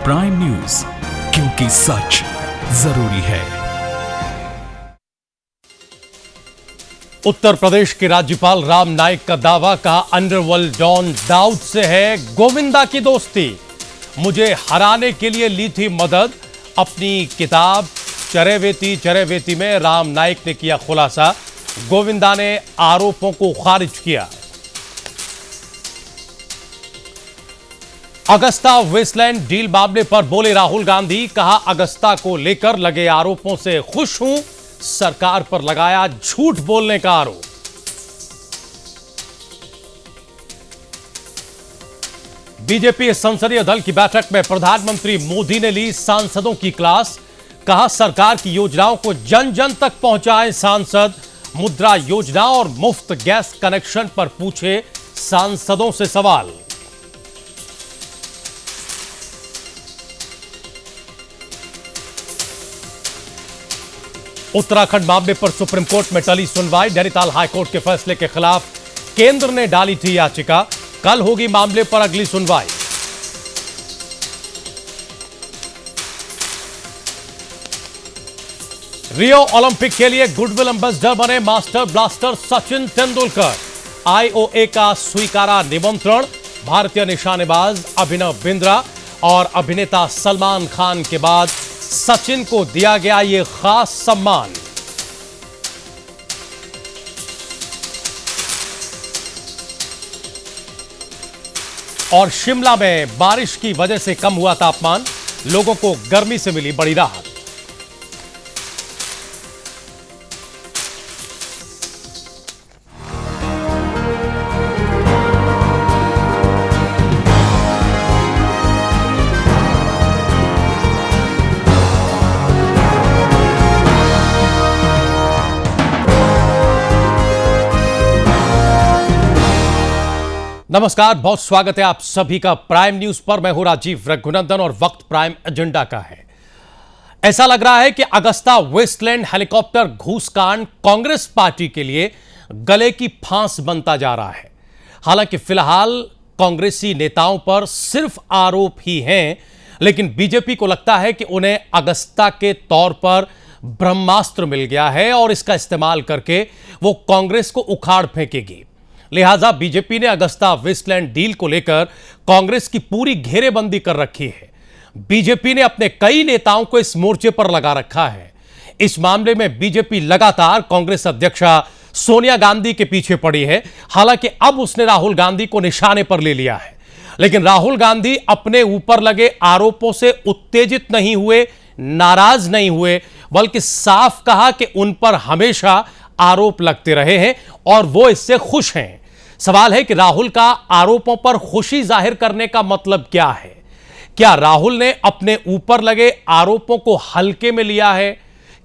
Prime news, क्योंकि सच जरूरी है। उत्तर प्रदेश के राज्यपाल राम नाईक का दावा, कहा अंडरवर्ल्ड डॉन दाऊद से है गोविंदा की दोस्ती। मुझे हराने के लिए ली थी मदद। अपनी किताब चरैवेती में राम नाईक ने किया खुलासा। गोविंदा ने आरोपों को खारिज किया। अगस्ता वेस्टलैंड डील मामले पर बोले राहुल गांधी, कहा अगस्ता को लेकर लगे आरोपों से खुश हूं। सरकार पर लगाया झूठ बोलने का आरोप। बीजेपी संसदीय दल की बैठक में प्रधानमंत्री मोदी ने ली सांसदों की क्लास। कहा सरकार की योजनाओं को जन जन तक पहुंचाएं सांसद। मुद्रा योजना और मुफ्त गैस कनेक्शन पर पूछे सांसदों से सवाल। उत्तराखंड मामले पर सुप्रीम कोर्ट में टली सुनवाई। नैनीताल हाईकोर्ट के फैसले के खिलाफ केंद्र ने डाली थी याचिका। कल होगी मामले पर अगली सुनवाई। रियो ओलंपिक के लिए गुडविल एम्बेसडर बने master blaster Sachin Tendulkar. IOA का स्वीकारा निमंत्रण। भारतीय निशानेबाज अभिनव बिंद्रा और अभिनेता सलमान खान के बाद सचिन को दिया गया यह खास सम्मान। और शिमला में बारिश की वजह से कम हुआ तापमान। लोगों को गर्मी से मिली बड़ी राहत। नमस्कार, बहुत स्वागत है आप सभी का प्राइम न्यूज पर। मैं हूं राजीव रघुनंदन और वक्त प्राइम एजेंडा का है। ऐसा लग रहा है कि अगस्ता वेस्टलैंड हेलीकॉप्टर घूसकांड कांग्रेस पार्टी के लिए गले की फांस बनता जा रहा है। हालांकि फिलहाल कांग्रेसी नेताओं पर सिर्फ आरोप ही हैं, लेकिन बीजेपी को लगता है कि उन्हें अगस्ता के तौर पर ब्रह्मास्त्र मिल गया है और इसका इस्तेमाल करके वो कांग्रेस को उखाड़ फेंकेगी। लिहाजा बीजेपी ने अगस्ता वेस्टलैंड डील को लेकर कांग्रेस की पूरी घेरेबंदी कर रखी है। बीजेपी ने अपने कई नेताओं को इस मोर्चे पर लगा रखा है। इस मामले में बीजेपी लगातार कांग्रेस अध्यक्षा सोनिया गांधी के पीछे पड़ी है। हालांकि अब उसने राहुल गांधी को निशाने पर ले लिया है, लेकिन राहुल गांधी अपने ऊपर लगे आरोपों से उत्तेजित नहीं हुए, नाराज नहीं हुए, बल्कि साफ कहा कि उन पर हमेशा आरोप लगते रहे हैं और वो इससे खुश हैं। सवाल है कि राहुल का आरोपों पर खुशी जाहिर करने का मतलब क्या है? क्या राहुल ने अपने ऊपर लगे आरोपों को हल्के में लिया है?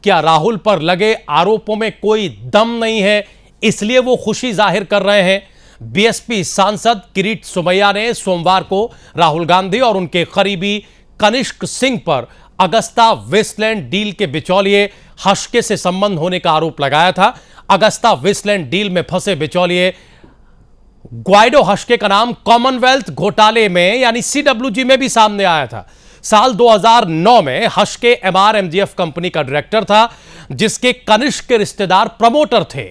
क्या राहुल पर लगे आरोपों में कोई दम नहीं है, इसलिए वो खुशी जाहिर कर रहे हैं? बीएसपी सांसद किरीट सोमैया ने सोमवार को राहुल गांधी और उनके करीबी कनिष्क सिंह पर अगस्ता वेस्टलैंड डील के बिचौलिए हश्के से संबंध होने का आरोप लगाया था। अगस्ता वेस्टलैंड डील में फंसे बिचौलिए ग्वाइडो हश्के का नाम कॉमनवेल्थ घोटाले में यानी सीडब्ल्यूजी में भी सामने आया था। साल 2009 में हश्के एमआरएमजीएफ कंपनी का डायरेक्टर था, जिसके कनिष्क के रिश्तेदार प्रमोटर थे।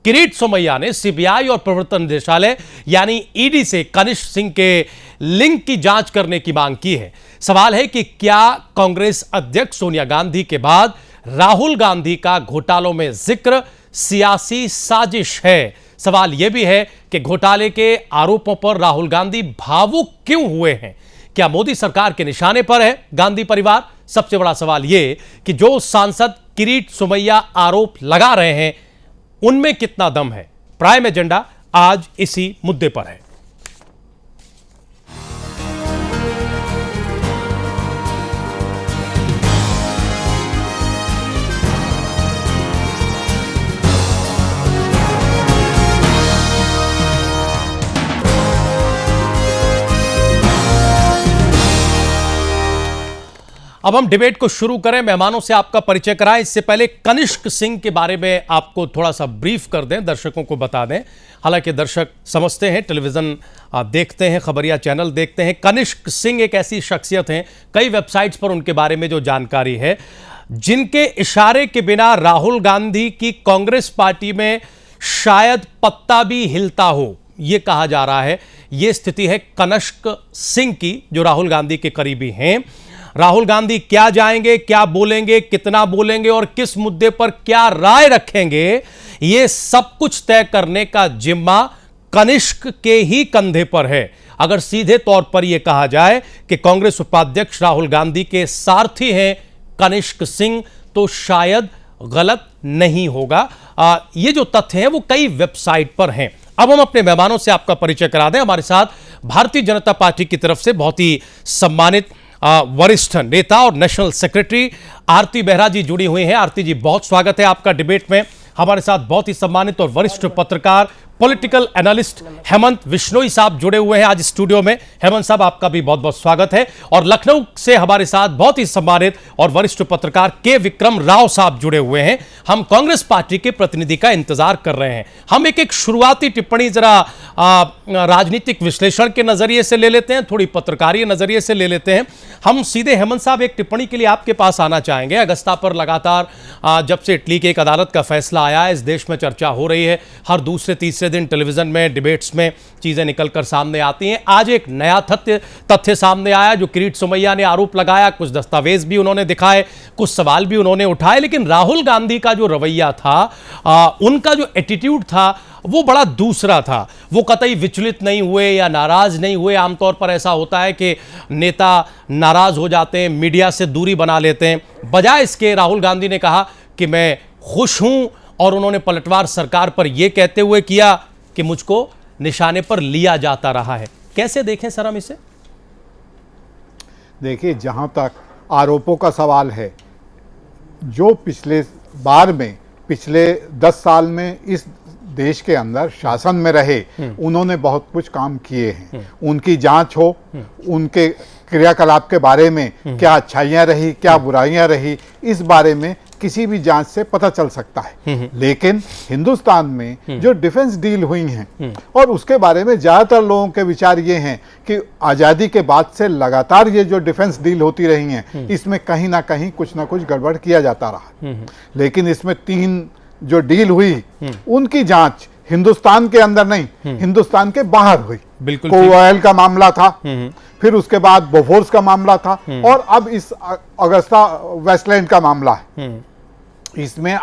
किरीट सोमैया ने सीबीआई और प्रवर्तन निदेशालय यानी ईडी से कनिष्क सिंह के लिंक की जांच करने की मांग की है। सवाल है कि क्या कांग्रेस अध्यक्ष सोनिया गांधी के बाद राहुल गांधी का घोटालों में जिक्र सियासी साजिश है? सवाल यह भी है कि घोटाले के आरोपों पर राहुल गांधी भावुक क्यों हुए हैं? क्या मोदी सरकार के निशाने पर है गांधी परिवार? सबसे बड़ा सवाल यह कि जो सांसद किरीट सोमैया आरोप लगा रहे हैं, उनमें कितना दम है? प्राइम एजेंडा आज इसी मुद्दे पर है। अब हम डिबेट को शुरू करें। मेहमानों से आपका परिचय कराएं। इससे पहले कनिष्क सिंह के बारे में आपको थोड़ा सा ब्रीफ कर दें, दर्शकों को बता दें। हालांकि दर्शक समझते हैं, टेलीविजन देखते हैं, खबरिया चैनल देखते हैं। कनिष्क सिंह एक ऐसी शख्सियत हैं, कई वेबसाइट्स पर उनके बारे में जो जानकारी है, जिनके इशारे के बिना राहुल गांधी की कांग्रेस पार्टी में शायद पत्ता भी हिलता हो, यह कहा जा रहा है। यह स्थिति है कनिष्क सिंह की, जो राहुल गांधी के करीबी हैं। राहुल गांधी क्या जाएंगे, क्या बोलेंगे, कितना बोलेंगे और किस मुद्दे पर क्या राय रखेंगे, यह सब कुछ तय करने का जिम्मा कनिष्क के ही कंधे पर है। अगर सीधे तौर पर यह कहा जाए कि कांग्रेस उपाध्यक्ष राहुल गांधी के सारथी हैं कनिष्क सिंह, तो शायद गलत नहीं होगा। ये जो तथ्य हैं वो कई वेबसाइट पर हैं। अब हम अपने मेहमानों से आपका परिचय करा दें। हमारे साथ भारतीय जनता पार्टी की तरफ से बहुत ही सम्मानित वरिष्ठ नेता और नेशनल सेक्रेटरी आरती बेहरा जी जुड़ी हुई हैं। आरती जी, बहुत स्वागत है आपका डिबेट में। हमारे साथ बहुत ही सम्मानित और वरिष्ठ पत्रकार, पॉलिटिकल एनालिस्ट हेमंत बिश्नोई साहब जुड़े हुए हैं आज स्टूडियो में। हेमंत साहब, आपका भी बहुत बहुत स्वागत है। और लखनऊ से हमारे साथ बहुत ही सम्मानित और वरिष्ठ पत्रकार के विक्रम राव साहब जुड़े हुए हैं। हम कांग्रेस पार्टी के प्रतिनिधि का इंतजार कर रहे हैं। हम एक शुरुआती टिप्पणी जरा राजनीतिक विश्लेषण के नजरिए से ले लेते हैं, थोड़ी पत्रकारीय नजरिए से ले लेते हैं। हम सीधे हेमंत साहब एक टिप्पणी के लिए आपके पास आना चाहेंगे। अगस्ता पर लगातार जब से इटली के एक अदालत का फैसला आया है, इस देश में चर्चा हो रही है। हर दूसरे तीसरे दिन टेलीविजन में, डिबेट्स में चीजें निकलकर सामने आती हैं। आज एक नया तथ्य सामने आया, जो किरीट सोमैया ने आरोप लगाया। कुछ दस्तावेज भी उन्होंने दिखाए, कुछ सवाल भी उन्होंने उठाए, लेकिन राहुल गांधी का जो रवैया था, उनका जो एटीट्यूड था, वो बड़ा दूसरा था। वो कतई विचलित नहीं हुए या नाराज नहीं हुए। आमतौर पर ऐसा होता है कि नेता नाराज हो जाते हैं, मीडिया से दूरी बना लेते हैं। बजाय इसके राहुल गांधी ने कहा कि मैं खुश हूं, और उन्होंने पलटवार सरकार पर यह कहते हुए किया कि मुझको निशाने पर लिया जाता रहा है। कैसे देखें सर हम इसे? देखिए, जहां तक आरोपों का सवाल है, जो पिछले 10 साल में इस देश के अंदर शासन में रहे, उन्होंने बहुत कुछ काम किए हैं। उनकी जांच हो, उनके क्रियाकलाप के बारे में क्या अच्छाइयां रही, क्या बुराइयां रही, इस बारे में किसी भी जांच से पता चल सकता है। लेकिन हिंदुस्तान में जो डिफेंस डील हुई हैं, और उसके बारे में ज्यादातर लोगों के विचार ये हैं कि आजादी के बाद से लगातार ये जो डिफेंस डील होती रही हैं, इसमें कहीं ना कहीं कुछ ना कुछ गड़बड़ किया जाता रहा। लेकिन इसमें 3 जो डील हुई, उनकी जांच हिंदुस्तान के अंदर नहीं, हिंदुस्तान के बाहर हुई। बिल्कुल, कोल का मामला था, फिर उसके बाद बोफोर्स का मामला था, और अब इस अगस्ता वेस्टलैंड का मामला है। इसमें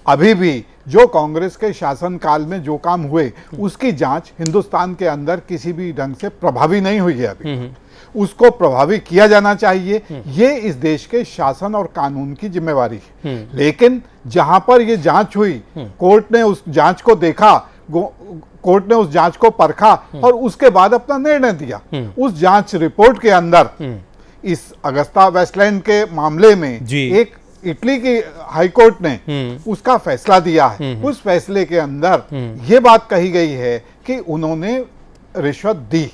अभी भी जो कांग्रेस के शासनकाल में जो काम हुए, उसकी जांच हिंदुस्तान के अंदर किसी भी ढंग से प्रभावी नहीं हुई है अभी। उसको प्रभावी किया जाना चाहिए, ये इस देश के शासन और कानून की जिम्मेवारी है। लेकिन जहां पर ये जांच हुई, कोर्ट ने उस जांच को देखा, कोर्ट ने उस जांच को परखा और उसके बाद अपना निर्णय दिया। उस जांच रिपोर्ट के अंदर इस अगस्ता वेस्टलैंड के मामले में एक इटली की हाईकोर्ट ने उसका फैसला दिया है। उस फैसले के अंदर यह बात कही गई है कि उन्होंने रिश्वत दी।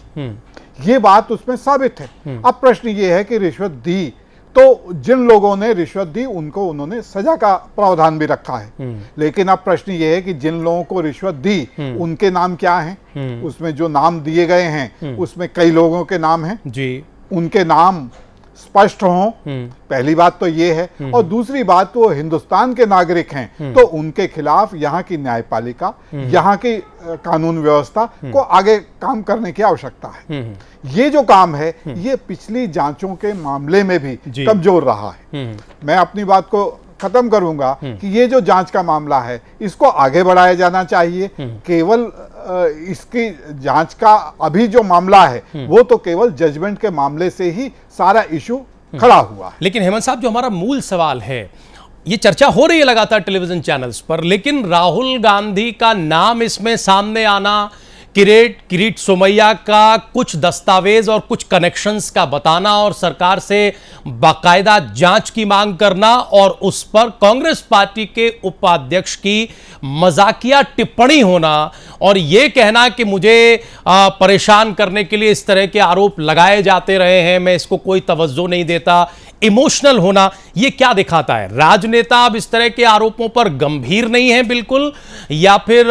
ये बात उसमें साबित है। अब प्रश्न ये है कि रिश्वत दी, तो जिन लोगों ने रिश्वत दी उनको उन्होंने सजा का प्रावधान भी रखा है। लेकिन अब प्रश्न ये है कि जिन लोगों को रिश्वत दी, उनके नाम क्या हैं? उसमें जो नाम दिए गए हैं, उसमें कई लोगों के नाम हैं जी। उनके नाम स्पष्ट हों, पहली बात तो ये है। और दूसरी बात, वो हिंदुस्तान के नागरिक हैं, तो उनके खिलाफ यहाँ की न्यायपालिका, यहाँ की कानून व्यवस्था को आगे काम करने की आवश्यकता है। ये जो काम है, ये पिछली जांचों के मामले में भी कमजोर रहा है। मैं अपनी बात को खत्म करूंगा कि ये जो जांच का मामला है, इसको आगे बढ़ाया जाना चाहिए। केवल इसकी जांच का अभी जो मामला है, वो तो केवल जजमेंट के मामले से ही सारा इशू खड़ा हुआ है। लेकिन हेमंत साहब, जो हमारा मूल सवाल है, ये चर्चा हो रही है लगातार टेलीविजन चैनल्स पर, लेकिन राहुल गांधी का नाम इसमें सामने आना, किरीट सोमैया का कुछ दस्तावेज और कुछ कनेक्शंस का बताना और सरकार से बाकायदा जांच की मांग करना, और उस पर कांग्रेस पार्टी के उपाध्यक्ष की मजाकिया टिप्पणी होना और यह कहना कि मुझे परेशान करने के लिए इस तरह के आरोप लगाए जाते रहे हैं, मैं इसको कोई तवज्जो नहीं देता, इमोशनल होना, ये क्या दिखाता है? राजनेता अब इस तरह के आरोपों पर गंभीर नहीं है बिल्कुल, या फिर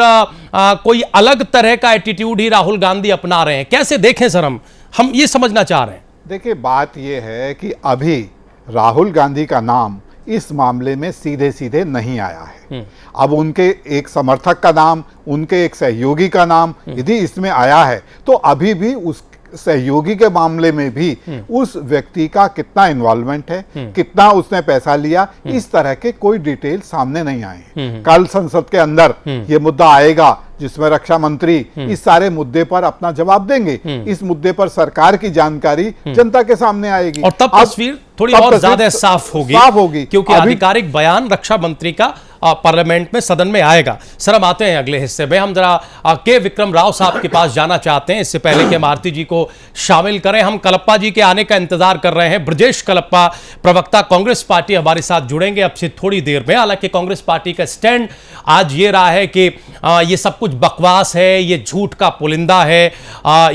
कोई अलग तरह का एटीट्यूड ही राहुल गांधी अपना रहे हैं? कैसे देखें सर, हम ये समझना चाह रहे हैं। देखिए, बात यह है कि अभी राहुल गांधी का नाम इस मामले में सीधे सीधे नहीं आया है। अब उनके एक समर्थक का नाम, उनके एक सहयोगी का नाम यदि इसमें आया है, तो अभी भी उस सहयोगी के मामले में भी उस व्यक्ति का कितना इन्वॉल्वमेंट है, कितना उसने पैसा लिया, इस तरह के कोई डिटेल सामने नहीं आए हैं। कल संसद के अंदर ये मुद्दा आएगा जिसमें रक्षा मंत्री इस सारे मुद्दे पर अपना जवाब देंगे। इस मुद्दे पर सरकार की जानकारी जनता के सामने आएगी और तब तस्वीर थोड़ी और ज्यादा साफ होगी क्योंकि आधिकारिक बयान रक्षा मंत्री का पार्लियामेंट में, सदन में आएगा। सर, हम आते हैं अगले हिस्से में। हम जरा के विक्रम राव साहब के पास जाना चाहते हैं, इससे पहले कि हम आरती जी को शामिल करें। हम कलप्पा जी के आने का इंतजार कर रहे हैं। ब्रजेश कलप्पा, प्रवक्ता कांग्रेस पार्टी, हमारे साथ जुड़ेंगे अब से थोड़ी देर में। हालांकि कांग्रेस पार्टी का स्टैंड आज ये रहा है कि ये सब कुछ बकवास है, ये झूठ का पुलिंदा है।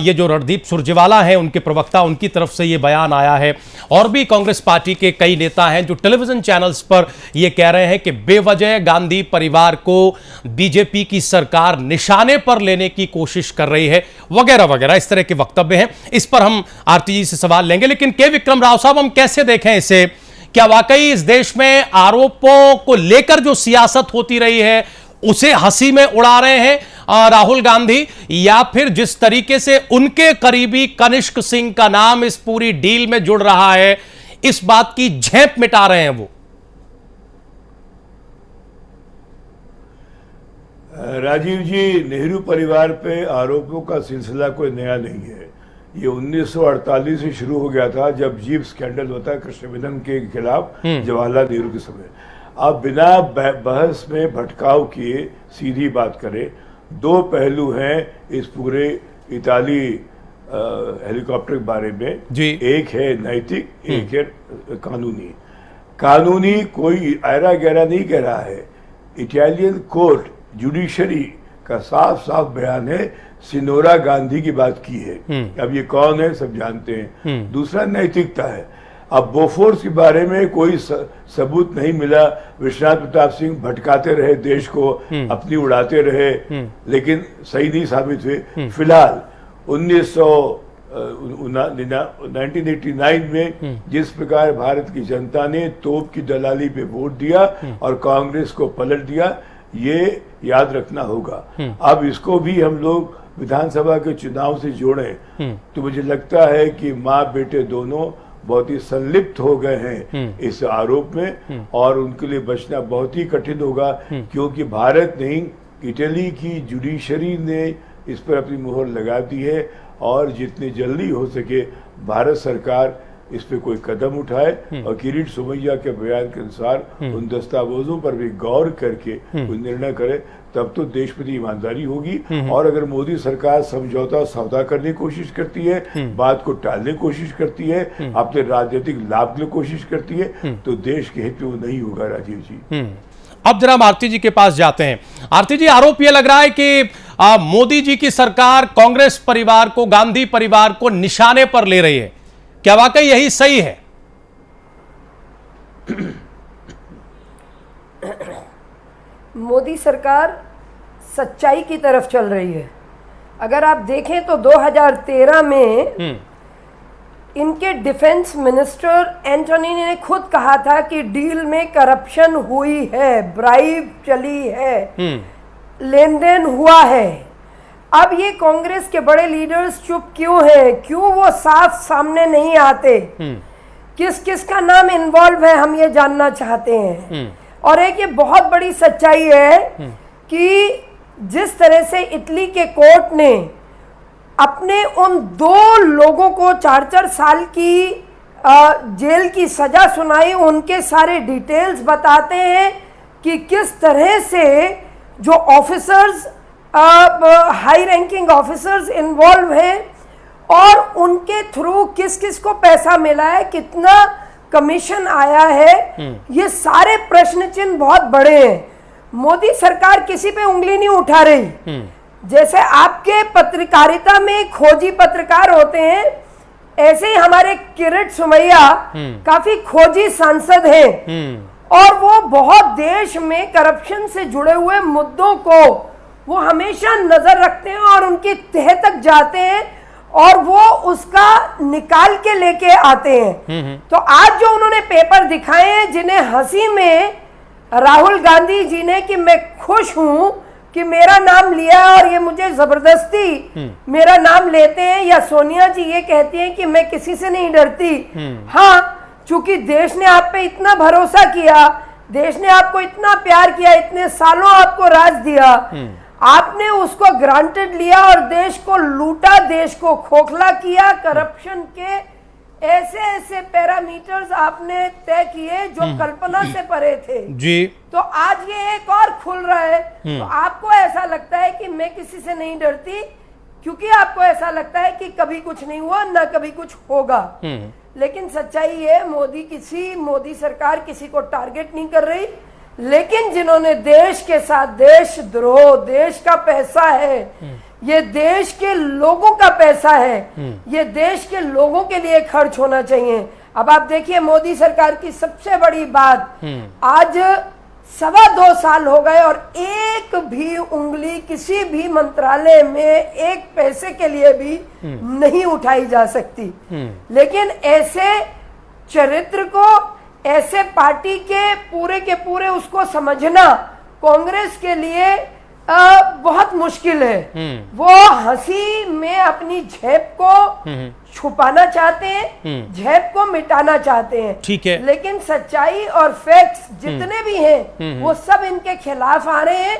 ये जो रणदीप सुरजेवाला है, उनके प्रवक्ता, उनकी तरफ से ये बयान आया है। और भी कांग्रेस पार्टी के कई नेता हैं जो टेलीविजन चैनल्स पर ये कह रहे हैं कि बेवजह गांधी परिवार को बीजेपी की सरकार निशाने पर लेने की कोशिश कर रही है, वगैरह वगैरह, इस तरह के वक्तव्य हैं। इस पर हम आरती जी से सवाल लेंगे। लेकिन के विक्रम राव साहब, हम कैसे देखें इसे? क्या वाकई इस देश में आरोपों को लेकर जो सियासत होती रही है उसे हंसी में उड़ा रहे हैं राहुल गांधी, या फिर जिस तरीके से उनके करीबी कनिष्क सिंह का नाम इस पूरी डील में जुड़ रहा है, इस बात की झेप मिटा रहे हैं वो? राजीव जी, नेहरू परिवार पे आरोपों का सिलसिला कोई नया नहीं है। ये 1948 से शुरू हो गया था, जब जीप स्कैंडल होता है कृष्णविनम के खिलाफ जवाहरलाल नेहरू के समय। अब बिना बहस में भटकाव किए सीधी बात करें, दो पहलू हैं इस पूरे इताली हेलीकॉप्टर के बारे में जी। एक है नैतिक, एक है कानूनी। कानूनी कोई ऐरा गहरा नहीं कह रहा है। इटालियन कोर्ट जुडिशरी का साफ साफ बयान है, सिनोरा गांधी की बात की है। अब ये कौन है सब जानते हैं। दूसरा नैतिकता है। अब बोफोर्स के बारे में कोई सबूत नहीं मिला। विश्वनाथ प्रताप सिंह भटकाते रहे देश को, अपनी उड़ाते रहे, लेकिन सही नहीं साबित हुए। फिलहाल 1989 में जिस प्रकार भारत की जनता ने तोप की दलाली पे वोट दिया और कांग्रेस को पलट दिया, ये याद रखना होगा। अब इसको भी हम लोग विधानसभा के चुनाव से जोड़ें तो मुझे लगता है कि माँ बेटे दोनों बहुत ही संलिप्त हो गए हैं इस आरोप में, और उनके लिए बचना बहुत ही कठिन होगा, क्योंकि भारत नहीं, इटली की जुडिशरी ने इस पर अपनी मोहर लगा दी है। और जितनी जल्दी हो सके भारत सरकार इस पे कोई कदम उठाए और किरीट सोमैया के बयान के अनुसार उन दस्तावेजों पर भी गौर करके कोई निर्णय करे, तब तो देश प्रति ईमानदारी होगी। और अगर मोदी सरकार समझौता सौदा करने की कोशिश करती है, बात को टालने की कोशिश करती है, अपने राजनीतिक लाभ के लिए कोशिश करती है, तो देश के हित में वो नहीं होगा। राजीव जी, अब जरा हम आरती जी के पास जाते हैं। आरती जी, आरोप यह लग रहा है कि मोदी जी की सरकार कांग्रेस परिवार को, गांधी परिवार को निशाने पर ले रही है। क्या वाकई यही सही है? मोदी सरकार सच्चाई की तरफ चल रही है। अगर आप देखें तो 2013 में इनके डिफेंस मिनिस्टर एंटोनी ने खुद कहा था कि डील में करप्शन हुई है, ब्राइब चली है, लेन देन हुआ है। अब ये कांग्रेस के बड़े लीडर्स चुप क्यों हैं? क्यों वो साफ सामने नहीं आते? किस किस का नाम इन्वॉल्व है, हम ये जानना चाहते हैं। और एक ये बहुत बड़ी सच्चाई है कि जिस तरह से इटली के कोर्ट ने अपने उन 2 लोगों को 4-4 साल की जेल की सजा सुनाई, उनके सारे डिटेल्स बताते हैं कि किस तरह से जो officers, high ranking officers involve हैं और उनके थ्रू किस किस को पैसा मिला है, कितना कमीशन आया है। ये सारे प्रश्न चिन्ह बहुत बड़े हैं। मोदी सरकार किसी पे उंगली नहीं उठा रही। जैसे आपके पत्रकारिता में खोजी पत्रकार होते हैं, ऐसे ही हमारे किरीट सोमैया काफी खोजी सांसद हैं और वो बहुत देश में करप्शन से जुड़े हुए मुद्दों को वो हमेशा नजर रखते हैं और उनकी तह तक जाते हैं और वो उसका निकाल के लेके आते हैं। तो आज जो उन्होंने पेपर दिखाए हैं, जिन्हें हंसी में राहुल गांधी जी ने कि मैं खुश हूं कि मेरा नाम लिया और ये मुझे जबरदस्ती मेरा नाम लेते हैं, या सोनिया जी ये कहती हैं कि मैं किसी से नहीं डरती। हाँ, चूंकि देश ने आप पे इतना भरोसा किया, देश ने आपको इतना प्यार किया, इतने सालों आपको राज दिया, आपने उसको ग्रांटेड लिया और देश को लूटा, देश को खोखला किया, करप्शन के ऐसे ऐसे पैरामीटर्स आपने तय किए जो कल्पना से परे थे जी। तो आज ये एक और खुल रहा है। तो आपको ऐसा लगता है कि मैं किसी से नहीं डरती, क्योंकि आपको ऐसा लगता है कि कभी कुछ नहीं हुआ, ना कभी कुछ होगा। लेकिन सच्चाई है, मोदी सरकार किसी को टारगेट नहीं कर रही, लेकिन जिन्होंने देश के साथ देशद्रोह, देश का पैसा है, ये देश के लोगों का पैसा है, ये देश के लोगों के लिए खर्च होना चाहिए। अब आप देखिए मोदी सरकार की सबसे बड़ी बात, आज 2.25 साल हो गए और एक भी उंगली किसी भी मंत्रालय में एक पैसे के लिए भी नहीं उठाई जा सकती। लेकिन ऐसे चरित्र को, ऐसे पार्टी के पूरे उसको समझना कांग्रेस के लिए बहुत मुश्किल है। वो हंसी में अपनी झेप को छुपाना चाहते हैं, झेप को मिटाना चाहते हैं। ठीक है, लेकिन सच्चाई और फैक्ट्स जितने भी हैं वो सब इनके खिलाफ आ रहे हैं,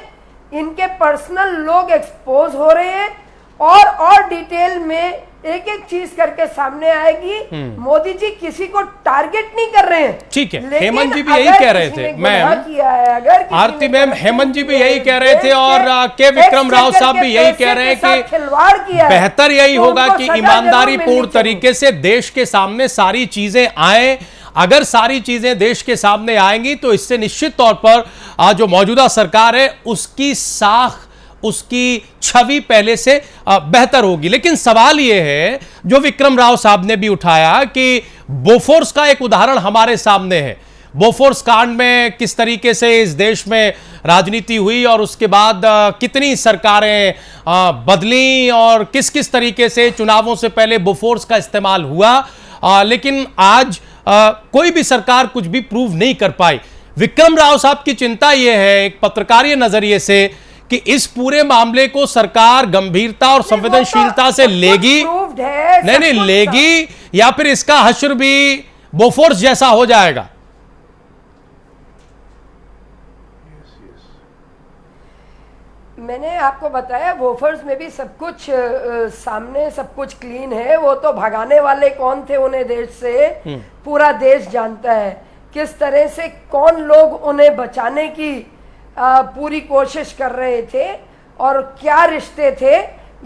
इनके पर्सनल लोग एक्सपोज हो रहे हैं और डिटेल में एक एक चीज करके सामने आएगी। मोदी जी किसी को टारगेट नहीं कर रहे हैं। ठीक है, हेमंत जी भी यही कह रहे थे, आरती मैम, हेमंत जी भी यही कह रहे थे और के विक्रम राव साहब भी यही कह रहे हैं कि खिलवाड़ किया, बेहतर यही होगा कि ईमानदारी पूर्ण तरीके से देश के सामने सारी चीजें आए। अगर सारी चीजें देश के सामने आएंगी तो इससे निश्चित तौर पर जो मौजूदा सरकार है उसकी साख, उसकी छवि पहले से बेहतर होगी। लेकिन सवाल यह है जो विक्रम राव साहब ने भी उठाया कि बोफोर्स का एक उदाहरण हमारे सामने है। बोफोर्स कांड में किस तरीके से इस देश में राजनीति हुई और उसके बाद कितनी सरकारें बदली और किस किस तरीके से चुनावों से पहले बोफोर्स का इस्तेमाल हुआ, लेकिन आज कोई भी सरकार कुछ भी प्रूव नहीं कर पाई। विक्रम राव साहब की चिंता यह है एक पत्रकारीय नजरिए से कि इस पूरे मामले को सरकार गंभीरता और संवेदनशीलता से लेगी, नहीं लेगी, या फिर इसका हश्र भी बोफोर्स जैसा हो जाएगा। मैंने आपको बताया बोफोर्स में भी सब कुछ सामने, सब कुछ क्लीन है। वो तो भगाने वाले कौन थे उन्हें देश से, पूरा देश जानता है। किस तरह से कौन लोग उन्हें बचाने की पूरी कोशिश कर रहे थे और क्या रिश्ते थे,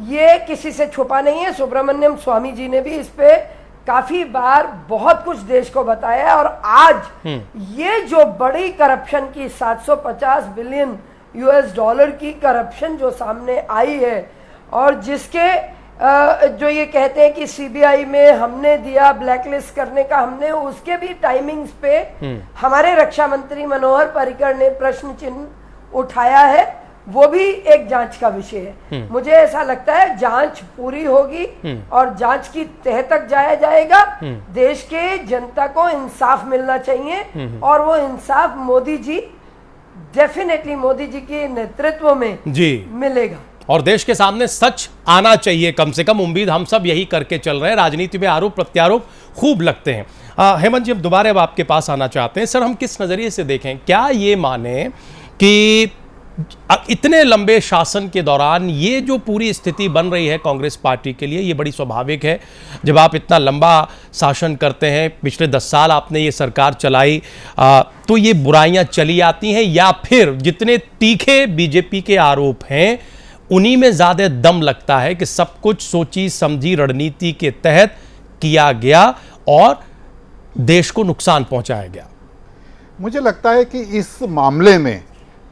ये किसी से छुपा नहीं है। सुब्रमण्यम स्वामी जी ने भी इस पे काफी बार बहुत कुछ देश को बताया और आज ये जो बड़ी करप्शन की 750 बिलियन US डॉलर की करप्शन जो सामने आई है और जिसके जो ये कहते हैं कि CBI में हमने दिया ब्लैकलिस्ट करने का, हमने उसके भी टाइमिंग्स पे हमारे रक्षा मंत्री मनोहर पर्रिकर ने प्रश्न चिन्ह उठाया है, वो भी एक जांच का विषय है। मुझे ऐसा लगता है जांच पूरी होगी और जांच की तह तक जाया जाएगा। देश के जनता को इंसाफ मिलना चाहिए और वो इंसाफ मोदी जी, डेफिनेटली मोदी जी के नेतृत्व में जी मिलेगा और देश के सामने सच आना चाहिए। कम से कम उम्मीद हम सब यही करके चल रहे हैं। राजनीति में आरोप प्रत्यारोप खूब लगते हैं। हेमंत जी, अब दोबारा अब आपके पास आना चाहते हैं। सर, हम किस नजरिए से देखें, क्या ये माने कि इतने लंबे शासन के दौरान ये जो पूरी स्थिति बन रही है कांग्रेस पार्टी के लिए, ये बड़ी स्वाभाविक है। जब आप इतना लंबा शासन करते हैं, पिछले 10 साल आपने ये सरकार चलाई, तो ये बुराइयां चली आती हैं, या फिर जितने तीखे बीजेपी के आरोप हैं उन्हीं में ज्यादा दम लगता है कि सब कुछ सोची समझी रणनीति के तहत किया गया और देश को नुकसान पहुंचाया गया? मुझे लगता है कि इस मामले में,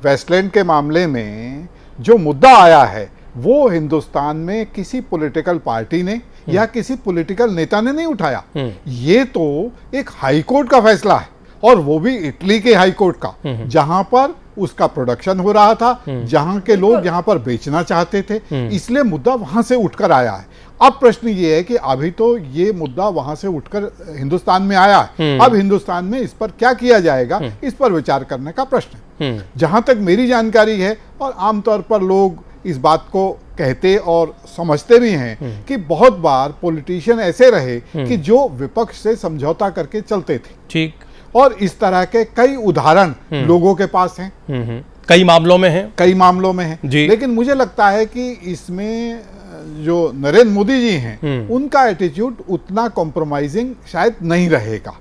वेस्टलैंड के मामले में जो मुद्दा आया है वो हिंदुस्तान में किसी पॉलिटिकल पार्टी ने या किसी पॉलिटिकल नेता ने नहीं उठाया। ये तो एक हाई कोर्ट का फैसला है, और वो भी इटली के हाई कोर्ट का, जहां पर उसका प्रोडक्शन हो रहा था, जहां के लोग यहां पर बेचना चाहते थे, इसलिए मुद्दा वहां से उठकर आया है। अब प्रश्न ये है कि अभी तो ये मुद्दा वहां से उठकर हिंदुस्तान में आया है, अब हिंदुस्तान में इस पर क्या किया जाएगा, इस पर विचार करने का प्रश्न है। जहां तक मेरी जानकारी है, और आमतौर पर लोग इस बात को कहते और समझते भी हैं कि बहुत बार पॉलिटिशियन ऐसे रहे कि जो विपक्ष से समझौता करके चलते थे। ठीक। और इस तरह के कई उदाहरण लोगों के पास हैं, कई मामलों में हैं, कई मामलों में हैं। जी। लेकिन मुझे लगता है कि इसमें जो नरेंद्र मोदी जी हैं, उनका एटीट्यूड उतना कॉम्प्रोमाइजिंग शायद नहीं रहेगा।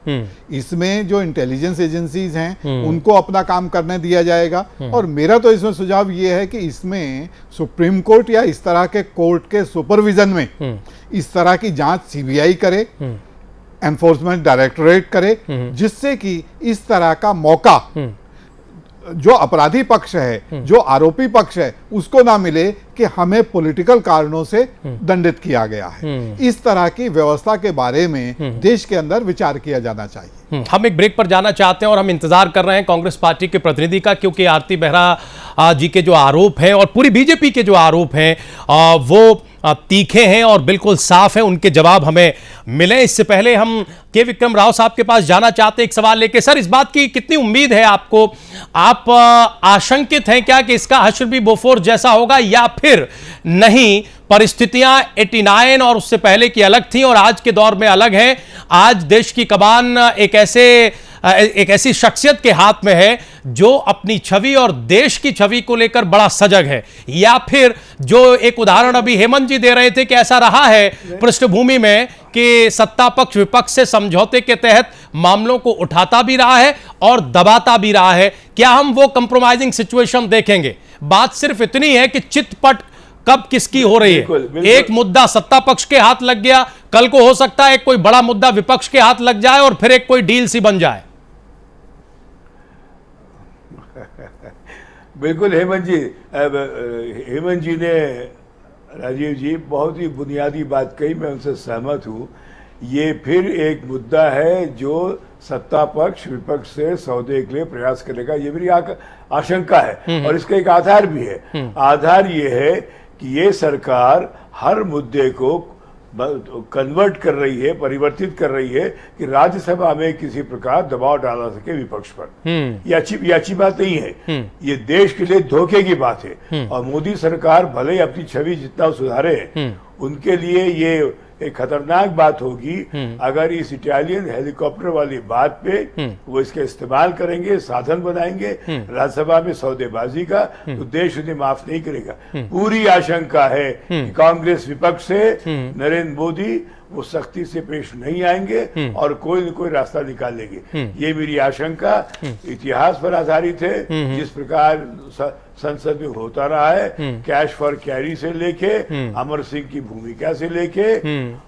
इसमें जो इंटेलिजेंस एजेंसीज हैं, उनको अपना काम करने दिया जाएगा। और मेरा तो इसमें सुझाव ये है कि इसमें सुप्रीम कोर्ट या इस तरह के कोर्ट के सुपरविजन में इस तरह की जांच सीबीआई करे, एनफोर्समेंट डायरेक्टोरेट करे, जिससे कि इस तरह का मौका जो अपराधी पक्ष है, जो आरोपी पक्ष है, उसको ना मिले कि हमें पॉलिटिकल कारणों से दंडित किया गया है। इस तरह की व्यवस्था के बारे में देश के अंदर विचार किया जाना चाहिए। हम एक ब्रेक पर जाना चाहते हैं और हम इंतजार कर रहे हैं कांग्रेस पार्टी के प्रतिनिधि का, क्योंकि आरती बेहरा जी के जो आरोप हैं और पूरी बीजेपी के जो आरोप हैं वो तीखे हैं और बिल्कुल साफ हैं। उनके जवाब हमें मिले। इससे पहले हम के विक्रम राव साहब के पास जाना चाहते हैं एक सवाल लेके। सर, इस बात की कितनी उम्मीद है आपको? आप आशंकित हैं क्या कि इसका हश्र भी बोफोर्स जैसा होगा, या फिर नहीं, परिस्थितियां 89 और उससे पहले की अलग थी और आज के दौर में अलग है? आज देश की कमान एक ऐसी शख्सियत के हाथ में है जो अपनी छवि और देश की छवि को लेकर बड़ा सजग है, या फिर जो एक उदाहरण अभी हेमंत जी दे रहे थे कि ऐसा रहा है पृष्ठभूमि में कि सत्ता पक्ष विपक्ष से समझौते के तहत मामलों को उठाता भी रहा है और दबाता भी रहा है? क्या हम वो कंप्रोमाइजिंग सिचुएशन देखेंगे? बात सिर्फ इतनी है कि चितपट कब किसकी हो रही है। बिल्कुल। एक मुद्दा सत्ता पक्ष के हाथ लग गया, कल को हो सकता है एक कोई बड़ा मुद्दा विपक्ष के हाथ लग जाए और फिर एक कोई डील सी बन जाए। बिल्कुल हेमंत जी ने, राजीव जी, बहुत ही बुनियादी बात कही, मैं उनसे सहमत हूँ। ये फिर एक मुद्दा है जो सत्ता पक्ष विपक्ष से सौदे के लिए प्रयास करेगा, ये मेरी आशंका है। और इसका एक आधार भी है। आधार ये है कि ये सरकार हर मुद्दे को कन्वर्ट कर रही है, परिवर्तित कर रही है कि राज्यसभा में किसी प्रकार दबाव डाला सके विपक्ष पर। ये अच्छी बात नहीं है, ये देश के लिए धोखे की बात है। और मोदी सरकार भले ही अपनी छवि जितना सुधारे, उनके लिए ये एक खतरनाक बात होगी अगर इस इटालियन हेलीकॉप्टर वाली बात पे वो इसका इस्तेमाल करेंगे, साधन बनाएंगे राज्यसभा में सौदेबाजी का, तो देश उन्हें माफ नहीं करेगा। पूरी आशंका है कि कांग्रेस विपक्ष से नरेंद्र मोदी वो सख्ती से पेश नहीं आएंगे और कोई न कोई रास्ता निकाल लेंगे। ये मेरी आशंका इतिहास पर आधारित है। जिस प्रकार संसद में होता रहा है, कैश फॉर कैरी से लेके अमर सिंह की भूमिका से लेके,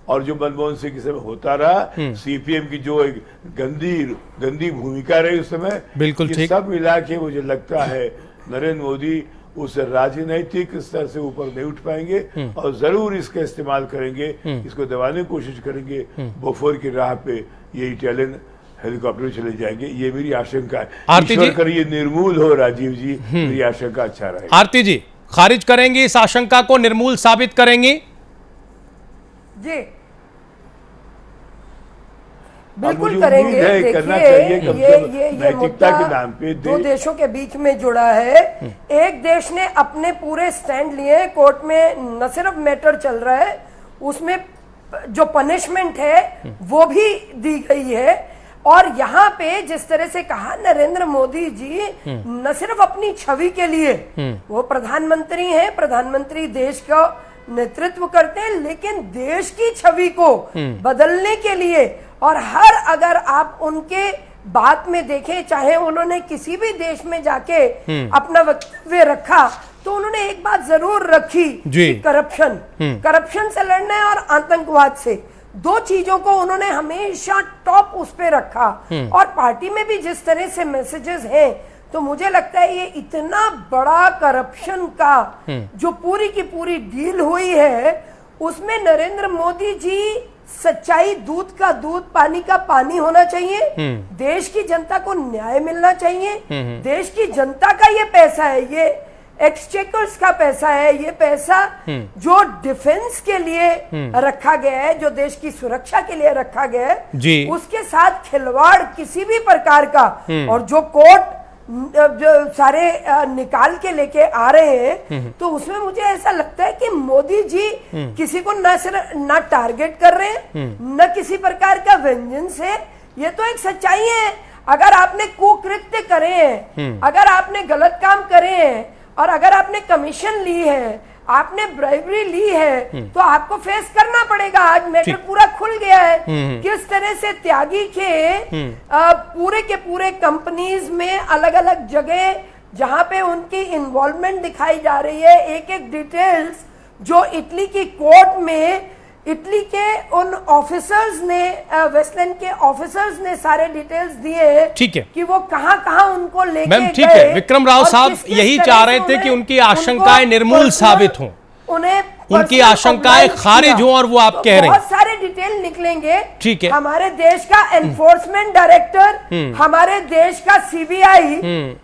और जो मनमोहन सिंह के समय होता रहा, सीपीएम की जो एक गंदी भूमिका रही उस समय, बिल्कुल ठीक, सब मिला के मुझे लगता है नरेंद्र मोदी उस राजनीतिक स्तर से ऊपर नहीं उठ पाएंगे और जरूर इसका इस्तेमाल करेंगे, इसको दबाने की कोशिश करेंगे। बोफोर की राह पे ये इटालियन हेलीकॉप्टर चले जाएंगे, ये मेरी आशंका है। ईश्वर करे ये निर्मूल हो, राजीव जी, मेरी आशंका अच्छा रहे। आरती जी खारिज करेंगी इस आशंका को, निर्मूल साबित करेंगी? जी बिल्कुल करेंगे। देखिए ये नैतिकता के नाम पे दो देशों के बीच में जुड़ा है। एक देश ने अपने पूरे स्टैंड लिए, कोर्ट में न सिर्फ मैटर चल रहा है, उसमें जो पनिशमेंट है वो भी दी गई है। और यहाँ पे जिस तरह से कहा नरेंद्र मोदी जी न सिर्फ अपनी छवि के लिए, वो प्रधानमंत्री हैं, प्रधानमंत्री देश का नेतृत्व करते हैं, लेकिन देश की छवि को बदलने के लिए, और हर अगर आप उनके बात में देखें, चाहे उन्होंने किसी भी देश में जाके अपना वक्तव्य रखा, तो उन्होंने एक बात जरूर रखी कि करप्शन से लड़ना है और आतंकवाद से, दो चीजों को उन्होंने हमेशा टॉप उस पे रखा। और पार्टी में भी जिस तरह से मैसेजेस हैं, तो मुझे लगता है ये इतना बड़ा करप्शन का जो पूरी की पूरी डील हुई है, उसमें नरेंद्र मोदी जी सच्चाई, दूध का दूध, पानी का पानी होना चाहिए। देश की जनता को न्याय मिलना चाहिए। देश की जनता का ये पैसा है, ये एक्सचेकर्स का पैसा है, ये पैसा जो डिफेंस के लिए रखा गया है, जो देश की सुरक्षा के लिए रखा गया है जी। उसके साथ खिलवाड़ किसी भी प्रकार का, और जो कोर्ट जो सारे निकाल के लेके आ रहे हैं, तो उसमें मुझे ऐसा लगता है कि मोदी जी किसी को ना टारगेट कर रहे हैं, न किसी प्रकार का वेंजेंस है। ये तो एक सच्चाई है। अगर आपने कुकृत्य करे हैं, अगर आपने गलत काम करे हैं, और अगर आपने कमीशन ली है, आपने ब्राइबरी ली है, तो आपको फेस करना पड़ेगा। आज मैटर पूरा खुल गया है किस तरह से त्यागी के पूरे के पूरे कंपनीज में अलग अलग जगह जहां पे उनकी इन्वॉल्वमेंट दिखाई जा रही है, एक एक डिटेल्स जो इटली की कोर्ट में इटली के उन ऑफिसर्स ने, वेस्टलैंड के ऑफिसर्स ने सारे डिटेल्स दिए हैं। ठीक है कि वो कहां उनको लेके मैम, ठीक है। विक्रम राव साहब यही चाह रहे थे कि उनकी आशंकाएं निर्मूल साबित हों, उन्हें उनकी आशंकाएं खारिज हों, और वो आप कह रहे हैं बहुत सारे डिटेल निकलेंगे। ठीक है। हमारे देश का एनफोर्समेंट डायरेक्टर, हमारे देश का सीबीआई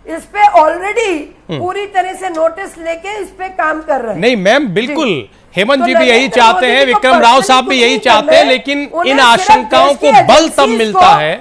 इस पे ऑलरेडी पूरी तरह से नोटिस लेके इस पे काम कर रहे हैं। नहीं मैम, बिल्कुल हेमंत तो जी भी यही चाहते हैं, विक्रम राव साहब भी यही चाहते हैं, लेकिन इन आशंकाओं को बल तब मिलता है,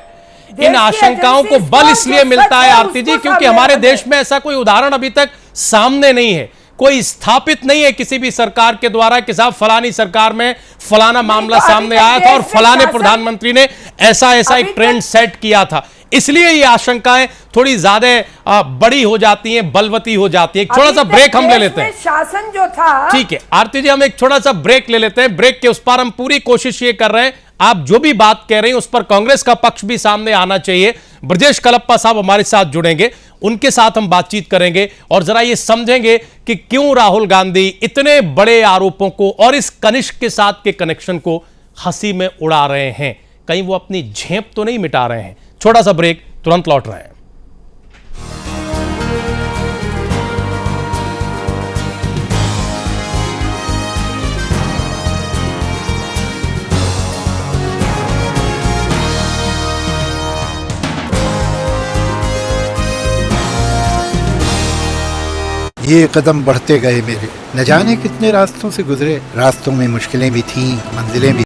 इन आशंकाओं को बल इसलिए मिलता है आरती जी, क्योंकि हमारे देश में ऐसा कोई उदाहरण अभी तक सामने नहीं है, कोई स्थापित नहीं है किसी भी सरकार के द्वारा कि साहब फलानी सरकार में फलाना मामला सामने आया था और फलाने प्रधानमंत्री ने ऐसा एक ट्रेंड सेट किया था। इसलिए ये आशंकाएं थोड़ी ज्यादा बड़ी हो जाती हैं, बलवती हो जाती है। थोड़ा सा ब्रेक हम ले लेते हैं। शासन जो था, ठीक है आरती जी, हम एक थोड़ा सा ब्रेक ले लेते हैं। ब्रेक के उस पर हम पूरी कोशिश ये कर रहे हैं, आप जो भी बात कह रहे हैं उस पर कांग्रेस का पक्ष भी सामने आना चाहिए। ब्रजेश कलप्पा साहब हमारे साथ जुड़ेंगे, उनके साथ हम बातचीत करेंगे और जरा ये समझेंगे कि क्यों राहुल गांधी इतने बड़े आरोपों को और इस कनिष्क के साथ के कनेक्शन को हंसी में उड़ा रहे हैं। कहीं वो अपनी झेप तो नहीं मिटा रहे हैं। छोटा सा ब्रेक, तुरंत लौट रहे हैं। ये कदम बढ़ते गए मेरे, न जाने कितने रास्तों से गुजरे, रास्तों में मुश्किलें भी थीं, मंजिलें भी।